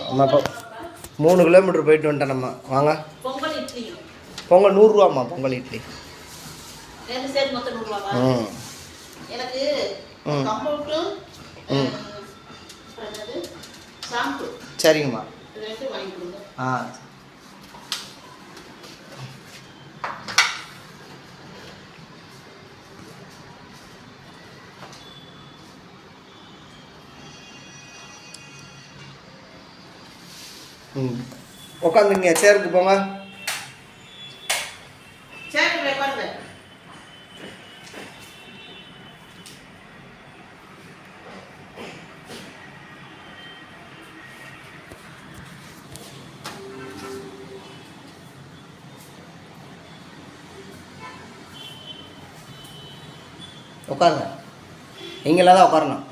நம்ம இப்போ 3 கிலோமீட்டர் போயிட்டு வந்துட்டோம் நம்ம. வாங்க. பொங்கல் 100 ரூபாம்மா பொங்கல் இட்லி. எனக்கு கம்பவுண்டும் சரிங்கம்மா. ஆ உட்காந்துங்க, சேருக்கு போங்க. உட்காருங்க. நீங்களாம் தான் உட்காரணும்.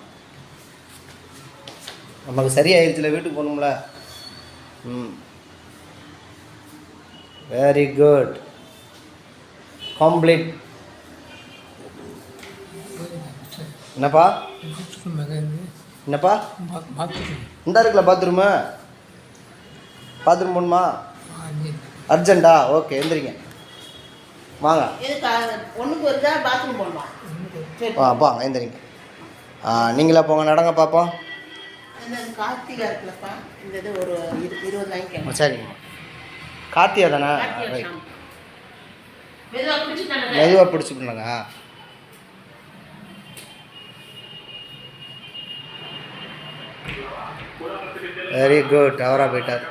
நமக்கு சரியாயிருச்சுல, வீட்டுக்கு போகணும்ல. Very good. கம்ப்ளீட். என்னப்பா என்னப்பா இந்த இருக்குல்ல பாத்ரூமு? பாத்ரூம் போகணுமா? அர்ஜென்ட்டா? ஓகே, எந்திரிங்க வாங்க. வாங்க எந்திரிங்க. நீங்களா போங்க, நடங்க பார்ப்போம். சரிங்கம்மா. கார்த்திகா தானே? மெதுவாக பிடிச்சிக்கணுங்க. Very good. அவராக போயிட்டார்.